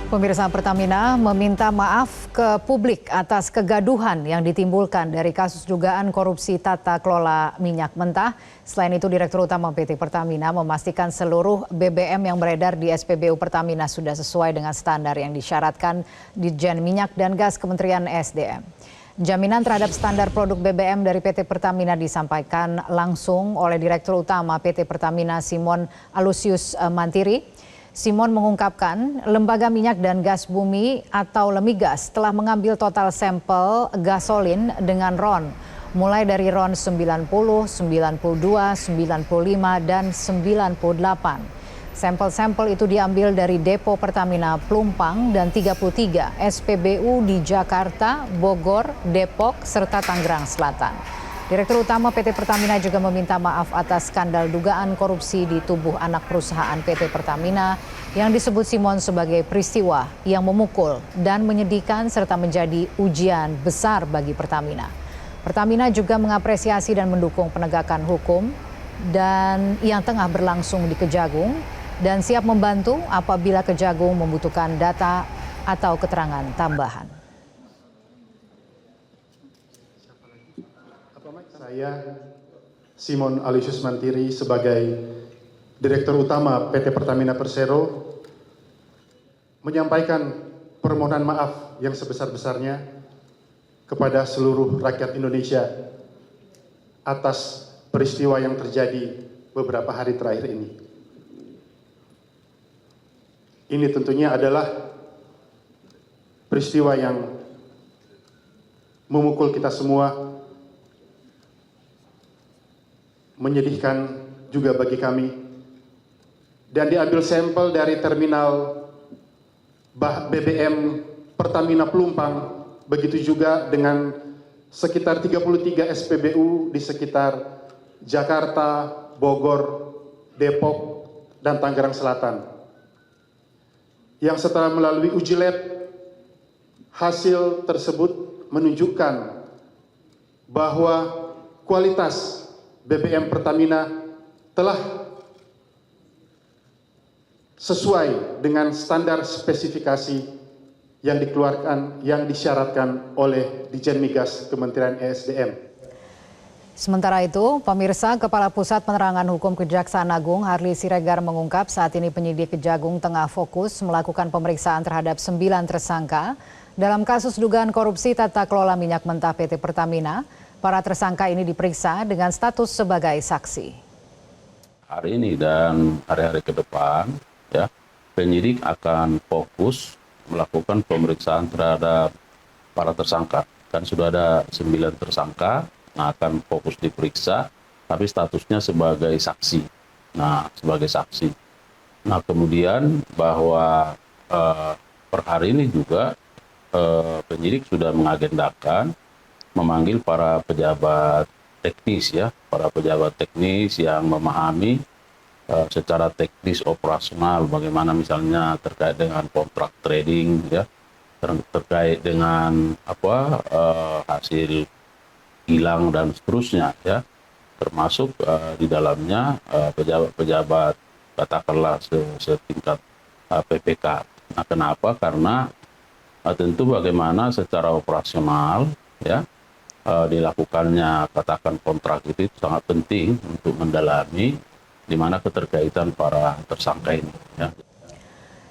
Pemirsa, Pertamina meminta maaf ke publik atas kegaduhan yang ditimbulkan dari kasus dugaan korupsi tata kelola minyak mentah. Selain itu, Direktur Utama PT Pertamina memastikan seluruh BBM yang beredar di SPBU Pertamina sudah sesuai dengan standar yang disyaratkan Ditjen Minyak dan Gas Kementerian SDM. Jaminan terhadap standar produk BBM dari PT Pertamina disampaikan langsung oleh Direktur Utama PT Pertamina Simon Alusius Mantiri. Simon mengungkapkan lembaga minyak dan gas bumi atau Lemigas telah mengambil total sampel gasolin dengan RON mulai dari RON 90, 92, 95, dan 98. Sampel-sampel itu diambil dari depo Pertamina Plumpang dan 33 SPBU di Jakarta, Bogor, Depok, serta Tangerang Selatan. Direktur Utama PT Pertamina juga meminta maaf atas skandal dugaan korupsi di tubuh anak perusahaan PT Pertamina yang disebut Simon sebagai peristiwa yang memukul dan menyedihkan serta menjadi ujian besar bagi Pertamina. Pertamina juga mengapresiasi dan mendukung penegakan hukum dan yang tengah berlangsung di Kejagung dan siap membantu apabila Kejagung membutuhkan data atau keterangan tambahan. Saya Simon Alusius Mantiri sebagai Direktur Utama PT Pertamina Persero menyampaikan permohonan maaf yang sebesar-besarnya kepada seluruh rakyat Indonesia atas peristiwa yang terjadi beberapa hari terakhir ini. Ini tentunya adalah peristiwa yang memukul kita semua, menyedihkan juga bagi kami, dan diambil sampel dari terminal BBM Pertamina Plumpang, begitu juga dengan sekitar 33 SPBU di sekitar Jakarta, Bogor, Depok, dan Tangerang Selatan. Yang setelah melalui uji lab, hasil tersebut menunjukkan bahwa kualitas BBM Pertamina telah sesuai dengan standar spesifikasi yang dikeluarkan, yang disyaratkan oleh Ditjen Migas Kementerian ESDM. Sementara itu, pemirsa, Kepala Pusat Penerangan Hukum Kejaksaan Agung Harli Siregar mengungkap saat ini penyidik Kejagung tengah fokus melakukan pemeriksaan terhadap 9 tersangka dalam kasus dugaan korupsi tata kelola minyak mentah PT Pertamina. Para tersangka ini diperiksa dengan status sebagai saksi. Hari ini dan hari-hari ke depan, ya, penyidik akan fokus melakukan pemeriksaan terhadap para tersangka. Kan sudah ada 9 tersangka yang akan fokus diperiksa, tapi statusnya sebagai saksi. Nah, sebagai saksi. Nah, kemudian bahwa per hari ini juga penyidik sudah mengagendakan memanggil para pejabat teknis, ya, para pejabat teknis yang memahami secara teknis operasional bagaimana misalnya terkait dengan kontrak trading, ya, terkait dengan hasil hilang dan seterusnya, ya, termasuk di dalamnya pejabat-pejabat katakanlah setingkat PPK. Nah, kenapa? Karena tentu bagaimana secara operasional, ya, dilakukannya katakan kontrak itu sangat penting untuk mendalami di mana keterkaitan para tersangka ini, ya.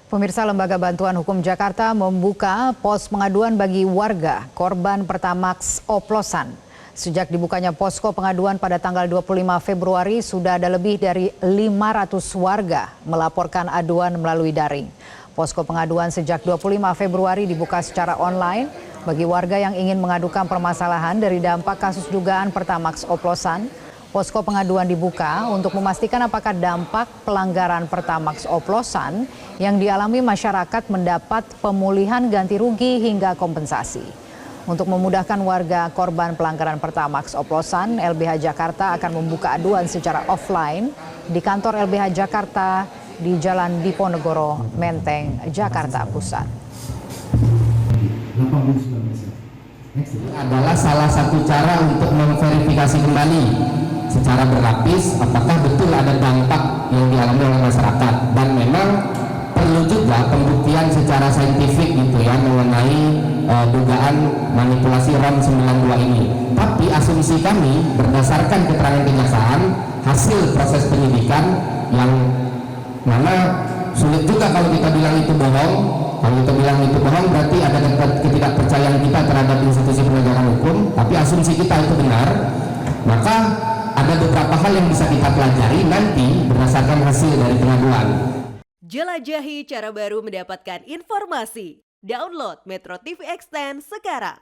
Pemirsa, Lembaga Bantuan Hukum Jakarta membuka pos pengaduan bagi warga korban Pertamax oplosan. Sejak dibukanya posko pengaduan pada tanggal 25 Februari, sudah ada lebih dari 500 warga melaporkan aduan melalui daring. Posko pengaduan sejak 25 Februari dibuka secara online bagi warga yang ingin mengadukan permasalahan dari dampak kasus dugaan Pertamax oplosan. Posko pengaduan dibuka untuk memastikan apakah dampak pelanggaran Pertamax oplosan yang dialami masyarakat mendapat pemulihan ganti rugi hingga kompensasi. Untuk memudahkan warga korban pelanggaran Pertamax oplosan, LBH Jakarta akan membuka aduan secara offline di kantor LBH Jakarta di Jalan Diponegoro, Menteng, Jakarta Pusat. Adalah salah satu cara untuk memverifikasi kembali secara berlapis apakah betul ada dampak yang dialami oleh masyarakat, dan memang perlu juga pembuktian secara secara saintifik gitu ya mengenai dugaan manipulasi ROM 92 ini. Tapi asumsi kami berdasarkan keterangan kejaksaan, hasil proses penyidikan yang mana sulit juga kalau kita bilang itu bohong. Kalau kita bilang itu bohong berarti ada ketidakpercayaan kita terhadap institusi penegakan hukum, tapi asumsi kita itu benar. Maka ada beberapa hal yang bisa kita pelajari nanti berdasarkan hasil dari pengaduan. Jelajahi cara baru mendapatkan informasi. Download Metro TV Extend sekarang.